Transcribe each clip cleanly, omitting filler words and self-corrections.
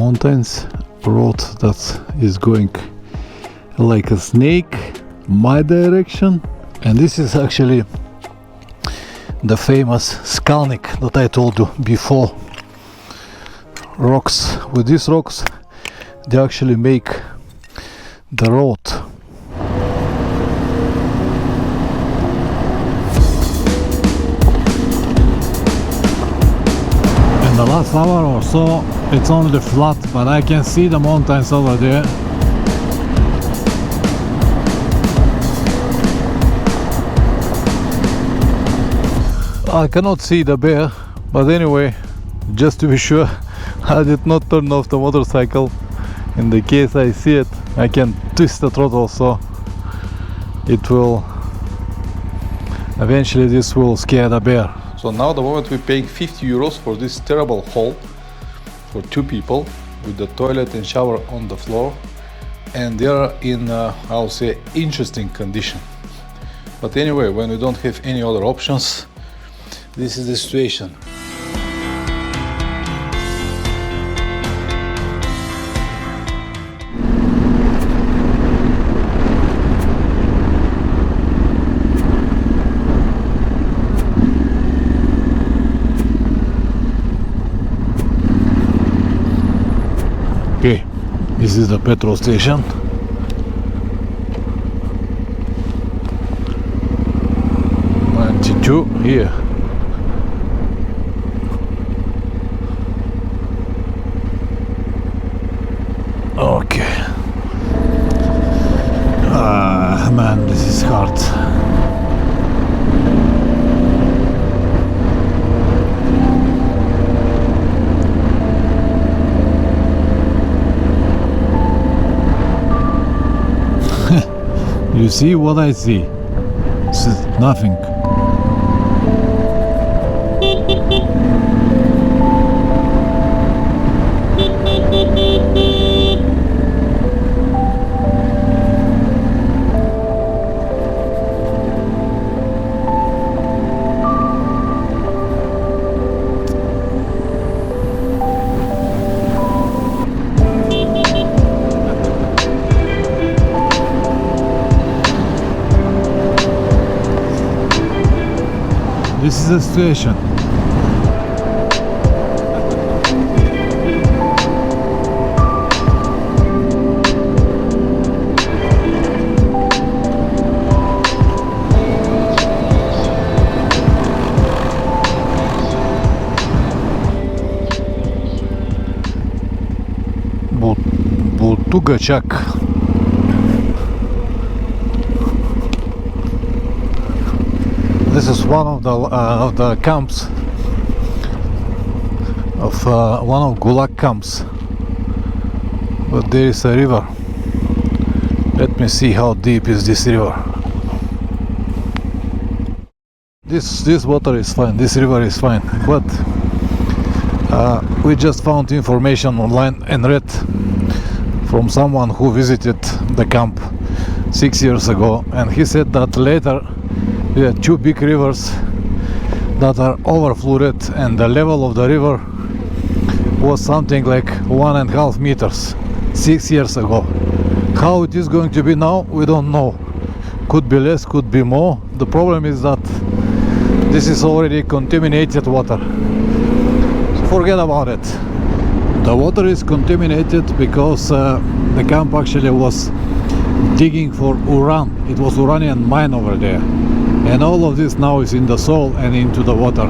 mountains road that is going like a snake my direction, and this is actually the famous skalnik that I told you before. Rocks. With these rocks they actually make the road. In the last hour or so it's only flat, but I can see the mountains over there. I cannot see the bear, but anyway, just to be sure, I did not turn off the motorcycle. In the case I see it, I can twist the throttle, so it will eventually, this will scare the bear. So now the moment we're paying 50 euros for this terrible hall for 2 people with the toilet and shower on the floor, and they are in I'll say interesting condition. But anyway, when we don't have any other options, this is the situation. Okay, this is the petrol station. Here. Okay. Man, this is hard. You see what I see? This is nothing. This is the situation. Tugačak. This is one of the camps of one of Gulag camps, but there is a river. Let me see how deep is this river. This water is fine, this river is fine, but we just found information online and read from someone who visited the camp 6 years ago, and he said that later we had 2 big rivers that are overflowed, and the level of the river was something like 1.5 meters 6 years ago. How it is going to be now, we don't know. Could be less, could be more. The problem is that this is already contaminated water. So forget about it. The water is contaminated because the camp actually was digging for uran. It was uranium mine over there, and all of this now is in the soil and into the water.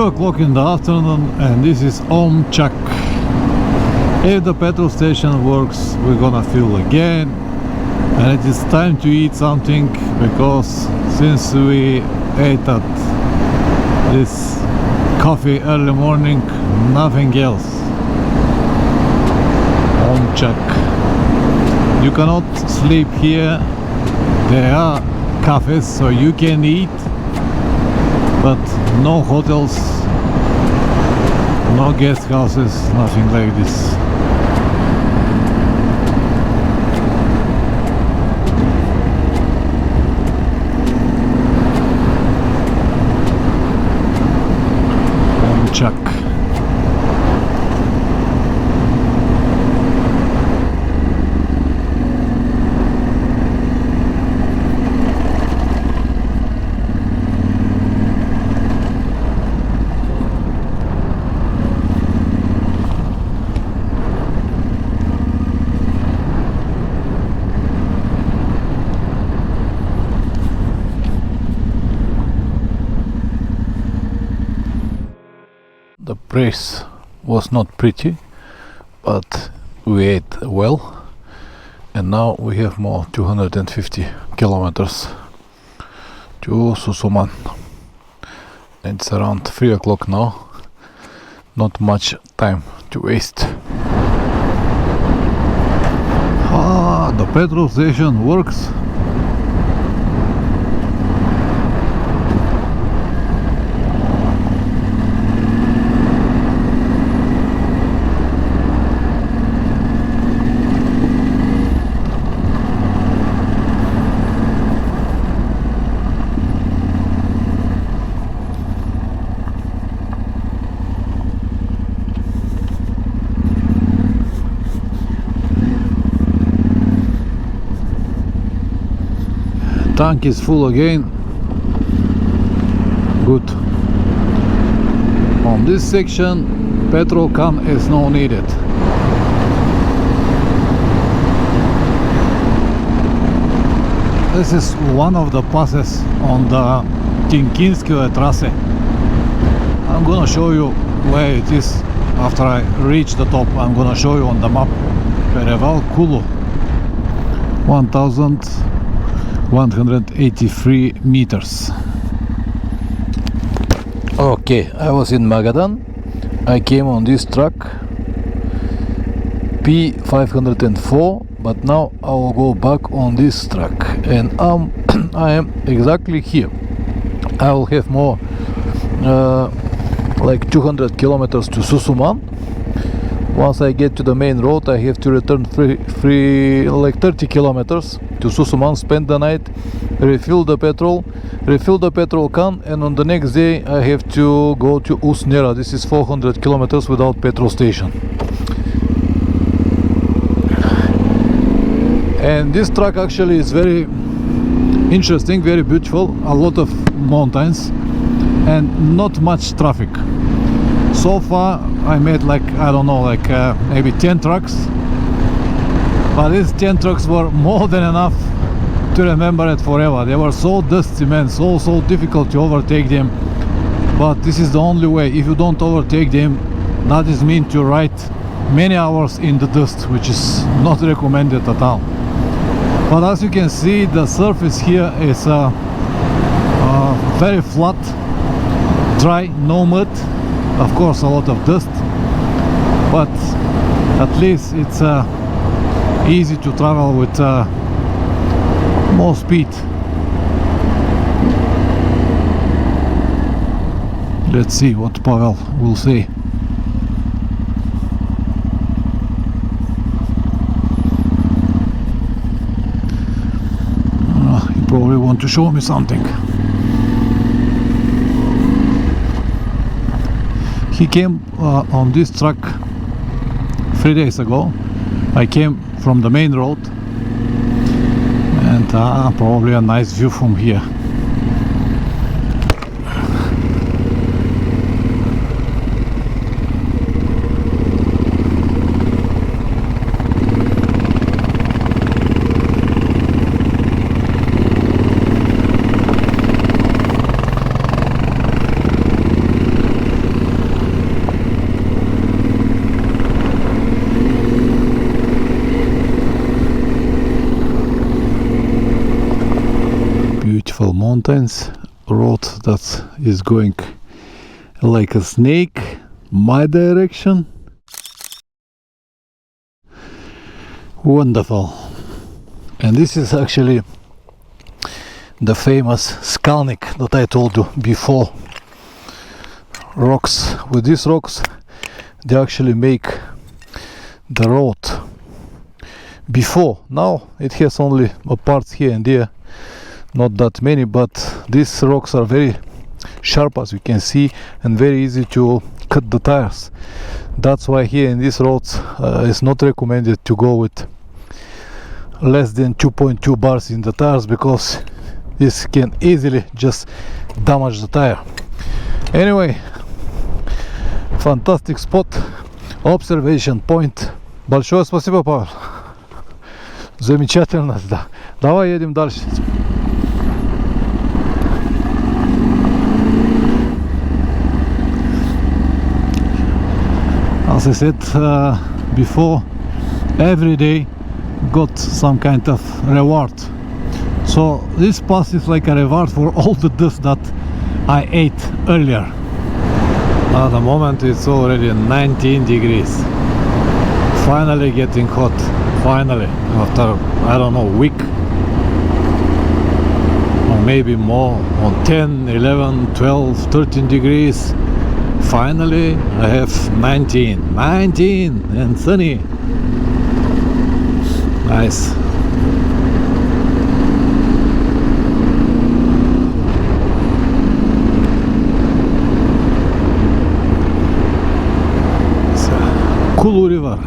2 o'clock in the afternoon, and this is Omchak. If the petrol station works, we're gonna fuel again, and it is time to eat something, because since we ate at this coffee early morning, nothing else. Omchak. You cannot sleep here. There are cafes so you can eat, but no hotels, no guest houses, nothing like this. Omchak. The race was not pretty, but we ate well, and now we have more 250 kilometers to Susuman. It's around 3 o'clock now, not much time to waste. The petrol station works. Tank is full again. Good. On this section, petrol can is not needed. This is one of the passes on the Tinkinskaya Trasse. I'm gonna show you where it is after I reach the top. I'm gonna show you on the map. Pereval Kulu, 1183 meters. Okay, I was in Magadan. I came on this truck P504, but now I will go back on this truck, and I am exactly here. I will have more like 200 kilometers to Susuman. Once I get to the main road, I have to return like 30 kilometers to Susuman, spend the night, refill the petrol can, and on the next day I have to go to Usnera. This is 400 kilometers without petrol station. And this track actually is very interesting, very beautiful, a lot of mountains and not much traffic. So far I made like, I don't know, like maybe 10 trucks, but these 10 trucks were more than enough to remember it forever. They were so dusty, man, so difficult to overtake them, but this is the only way. If you don't overtake them, that is mean to ride many hours in the dust, which is not recommended at all. But as you can see, the surface here is very flat, dry, no mud. Of course, a lot of dust, but at least it's easy to travel with more speed. Let's see what Pavel will say. He probably wants to show me something. He came on this truck 3 days ago. I came from the main road, and probably a nice view from here. beautiful mountains, road that is going like a snake my direction. Wonderful. And this is actually the famous skalnik that I told you before. Rocks. With these rocks they actually make the road. Before, now it has only a parts here and there, not that many, but these rocks are very sharp, as you can see, and very easy to cut the tires. That's why here in these roads it's not recommended to go with less than 2.2 bars in the tires, because this can easily just damage the tire. Anyway, fantastic spot, observation point. Большое спасибо, Павел. Замечательно, да. Давай едем дальше. As I said before, every day got some kind of reward. So this pass is like a reward for all the dust that I ate earlier. At the moment it's already 19 degrees. Finally getting hot. Finally, after I don't know, week or maybe more, on 10, 11, 12, 13 degrees. Finally I have 19 and sunny. Nice. It's a cool river.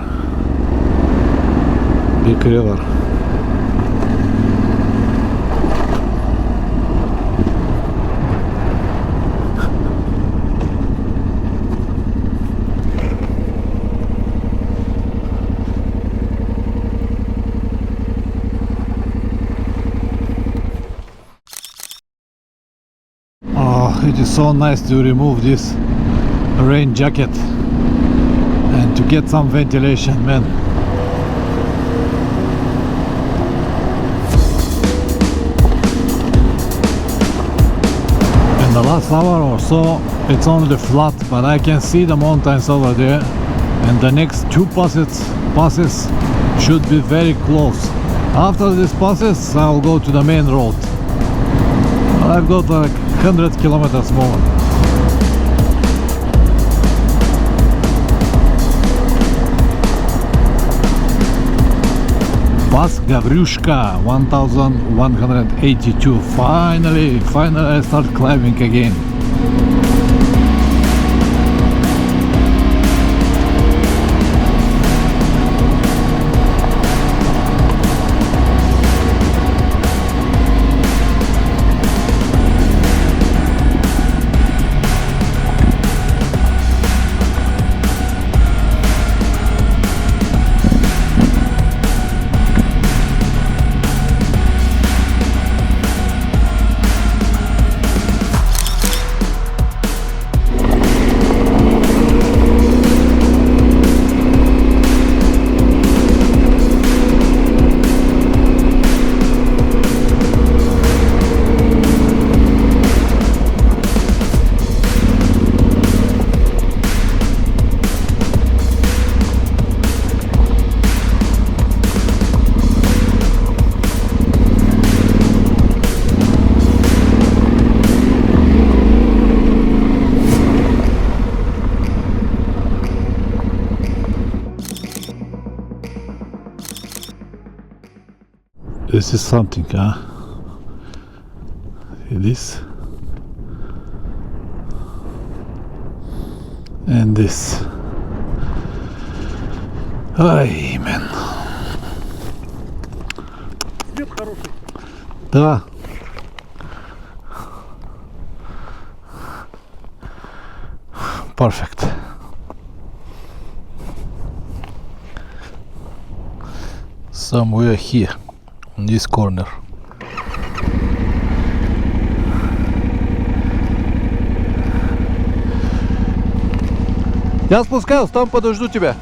Big river. Oh, it is so nice to remove this rain jacket and to get some ventilation, man. The last hour or so it's only flat, but I can see the mountains over there, and the next two passes should be very close. After these passes I'll go to the main road. I've got like 100 kilometers more. Pass Gavryushka 1182. Finally I start climbing again. This is something, huh? This and this. Ай, man. Да. Perfect. Somewhere here, in this corner. Я спускаюсь, там подожду тебя.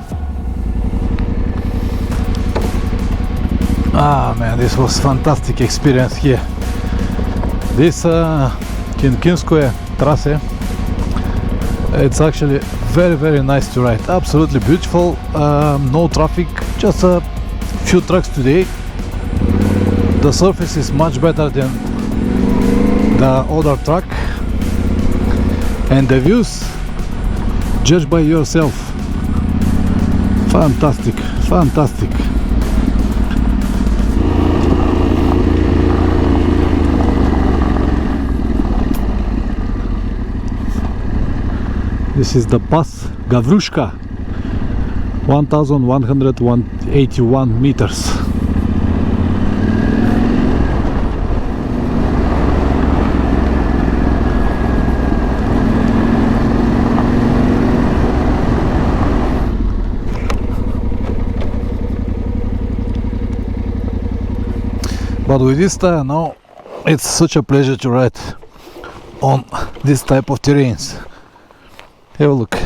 Ah man, this was fantastic experience here. This Kinkinskoye Trasse, it's actually very nice to ride, absolutely beautiful, no traffic, just a few trucks today. The surface is much better than the other track, and the views, judge by yourself, fantastic. This is the pass Gavrushka, 1181 meters. But with this tire now, it's such a pleasure to ride on this type of terrains. Have a look.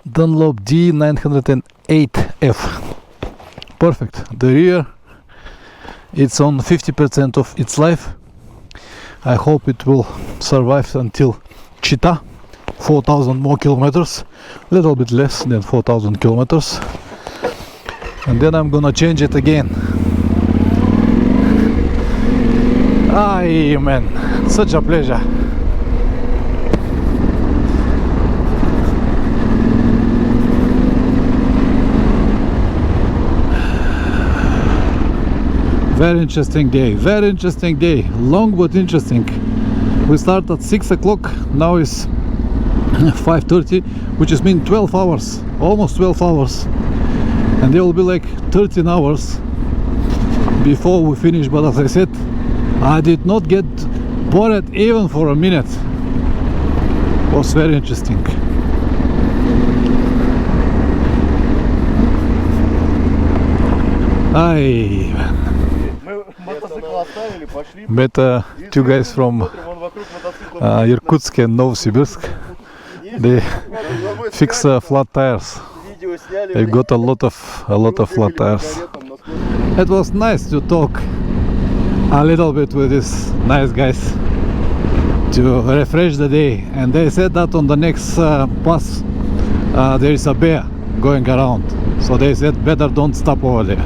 Dunlop D908F. Perfect. The rear, it's on 50% of its life. I hope it will survive until Chita, 4,000 more kilometers, a little bit less than 4,000 kilometers, and then I'm gonna change it again. Aye, man, such a pleasure. Very interesting day, long but interesting. We start at 6 o'clock, now is 5:30, which is mean 12 hours, almost 12 hours. And there will be like 13 hours before we finish, but as I said, I did not get bored even for a minute. It was very interesting. Aye. Met two guys from Irkutsk and Novosibirsk. They fix flat tires. They got a lot of flat tires. It was nice to talk a little bit with these nice guys to refresh the day. And they said that on the next pass there is a bear going around. So they said better don't stop over there.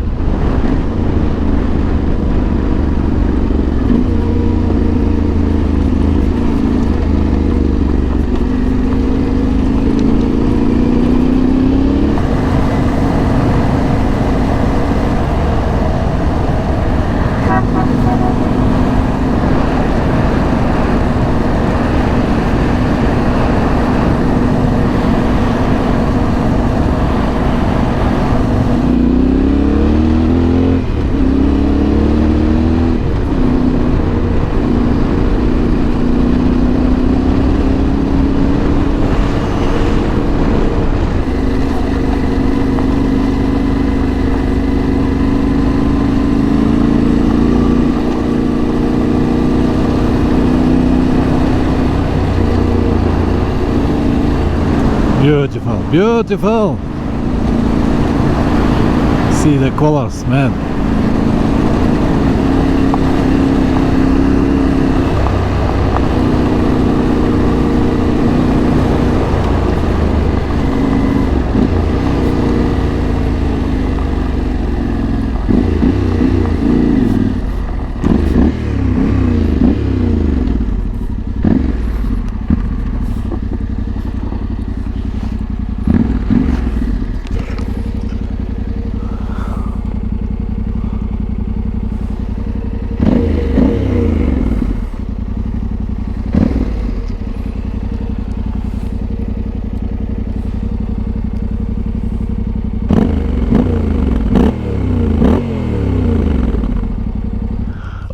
Beautiful. See the colors, man.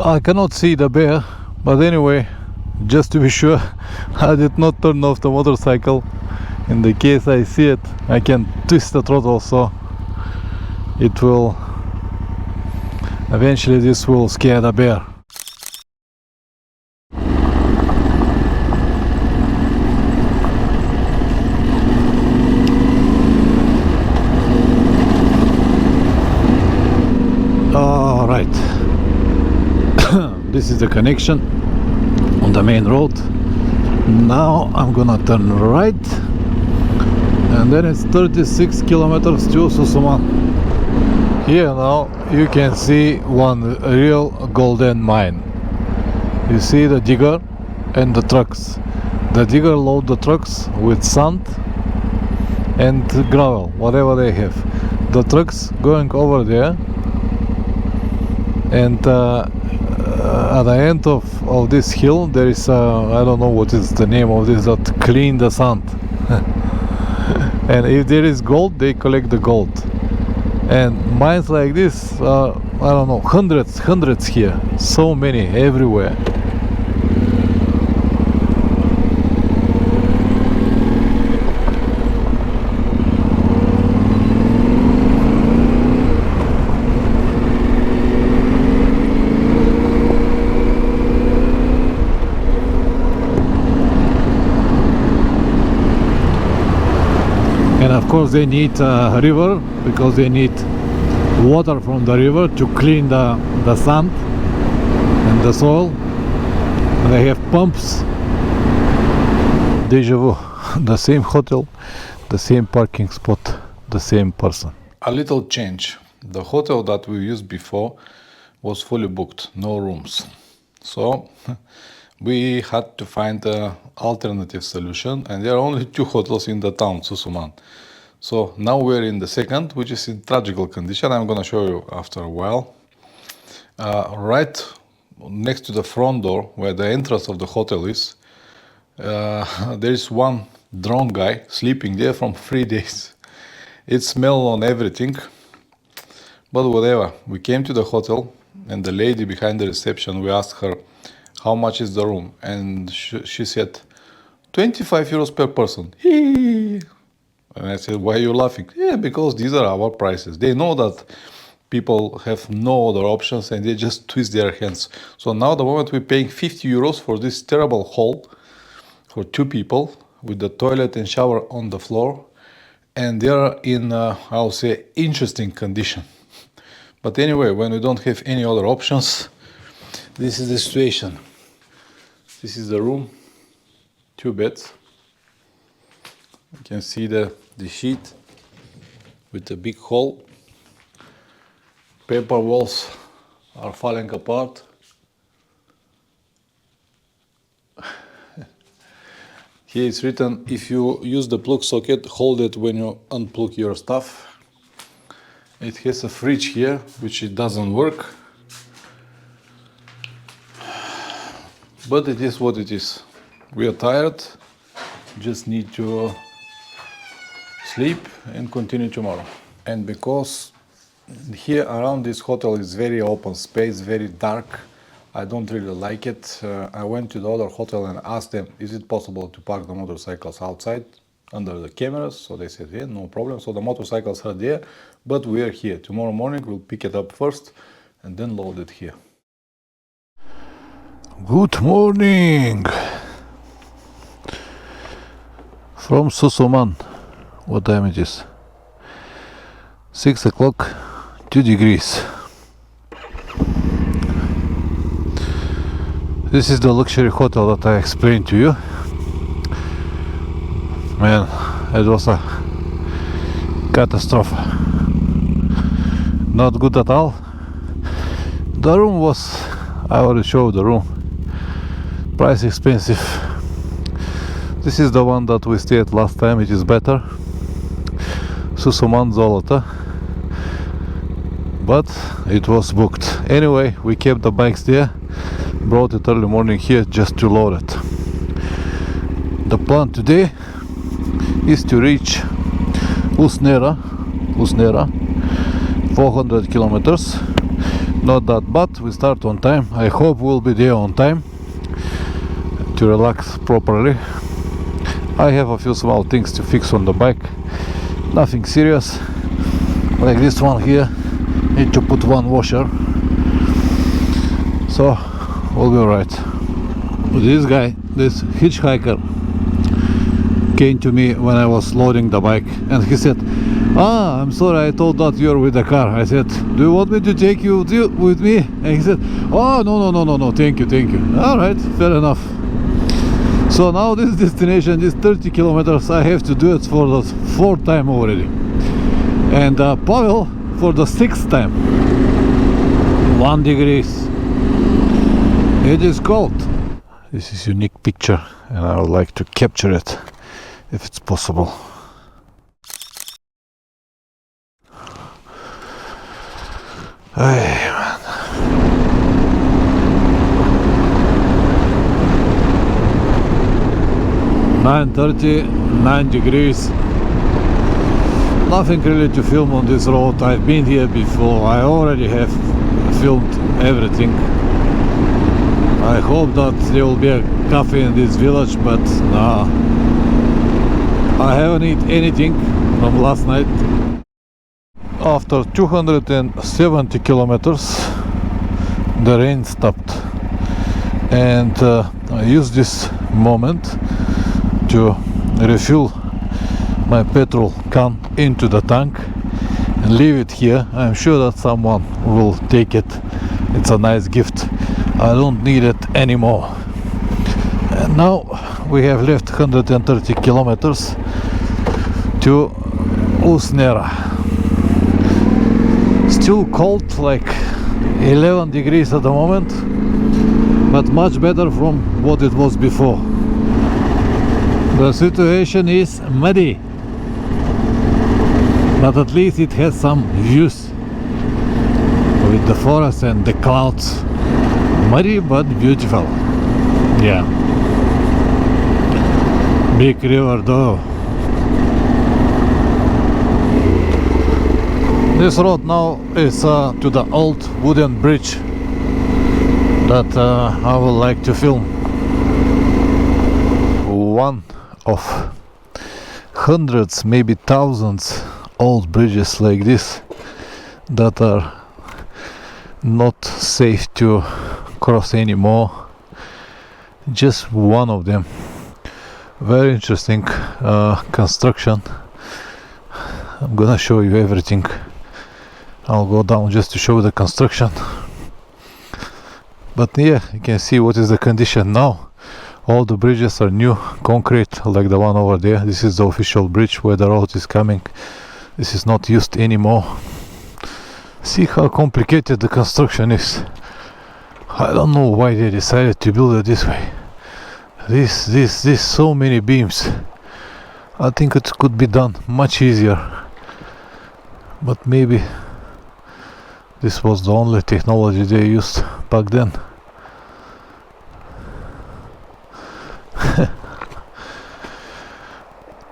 I cannot see the bear, but anyway, just to be sure, I did not turn off the motorcycle. In the case I see it, I can twist the throttle, so it will eventually, this will scare the bear. All right. this is the connection on the main road. Now I'm gonna turn right, and then it's 36 kilometers to Susuman. Here now you can see one real golden mine. You see the digger and the trucks. The digger load the trucks with sand and gravel, whatever they have. The trucks going over there, and at the end of this hill there is I don't know what is the name of this, that clean the sand. And if there is gold, they collect the gold. And mines like this, I don't know, hundreds here, so many everywhere. And of course they need a river, because they need water from the river to clean the sand and the soil. And they have pumps. Deja vu. The same hotel, the same parking spot, the same person. A little change. The hotel that we used before was fully booked, no rooms. So we had to find an alternative solution, and there are only 2 hotels in the town, Susuman. So now we're in the second, which is in tragical condition. I'm gonna show you after a while. Right next to the front door, where the entrance of the hotel is, there is one drunk guy sleeping there from 3 days. It smelled on everything, but whatever. We came to the hotel, and the lady behind the reception, we asked her how much is the room, and she said 25 euros per person. And I said, why are you laughing? Yeah, because these are our prices. They know that people have no other options, and they just twist their hands. So now the moment we're paying 50 euros for this terrible hall for 2 people, with the toilet and shower on the floor, and they are in, I'll say, interesting condition. But anyway, when we don't have any other options, this is the situation. This is the room, 2 beds. You can see the sheet with a big hole. Paper walls are falling apart. Here it's written, if you use the plug socket, hold it when you unplug your stuff. It has a fridge here, which it doesn't work. But it is what it is. We are tired, just need to sleep and continue tomorrow. And because here around this hotel is very open space, very dark, I don't really like it. I went to the other hotel and asked them, is it possible to park the motorcycles outside under the cameras? So they said, yeah, no problem. So the motorcycles are there, but we are here. Tomorrow morning we'll pick it up first and then load it here. Good morning from Susuman. What time it is? 6 o'clock, 2 degrees. This is the luxury hotel that I explained to you. Man, it was a catastrophe. Not good at all. The room was, I already showed the room. Price expensive. This is the one that we stayed last time, it is better. Susuman Zolota. But it was booked. Anyway, we kept the bikes there. Brought it early morning here just to load it. The plan today is to reach Usnera, 400 kilometers. Not that bad, we start on time. I hope we'll be there on time to relax properly. I have a few small things to fix on the bike, nothing serious, like this one here, need to put one washer, so we'll be alright. This guy, this hitchhiker, came to me when I was loading the bike, and he said, Ah, I'm sorry, I thought that you're with the car. I said, do you want me to take you with me? And he said, oh, no, thank you. Alright, fair enough. So now this destination is 30 kilometers. I have to do it for the 4th time already. And Pavel for the 6th time. 1 degrees. It is cold. This is a unique picture and I would like to capture it if it's possible. Hey, man. 9:30, 9 degrees. Nothing really to film on this road. I've been here before. I already have filmed everything. I hope that there will be a cafe in this village, but nah. I haven't eaten anything from last night. After 270 kilometers, the rain stopped, and I used this moment to refill my petrol can into the tank and leave it here. I'm sure that someone will take it. It's a nice gift. I don't need it anymore. And now we have left 130 kilometers to Usnera. Still cold, like 11 degrees at the moment, but much better from what it was before. The situation is muddy, but at least it has some views with the forest and the clouds. Muddy but beautiful. Yeah. Big river though. This road now is to the old wooden bridge that I would like to film. One of hundreds, maybe thousands old bridges like this that are not safe to cross anymore. Just one of them. Very interesting construction. I'm gonna show you everything. I'll go down just to show the construction. But yeah, you can see what is the condition now. All the bridges are new, concrete, like the one over there. This is the official bridge where the road is coming. This is not used anymore. See how complicated the construction is. I don't know why they decided to build it this way. This so many beams. I think it could be done much easier. But maybe this was the only technology they used back then.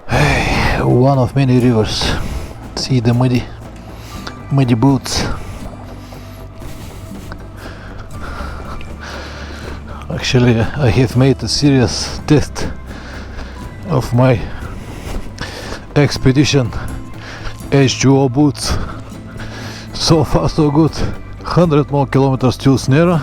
Hey, one of many rivers. See the muddy boots. Actually, I have made a serious test of my expedition H2O boots. So far so good. 100 more kilometers to Usnera.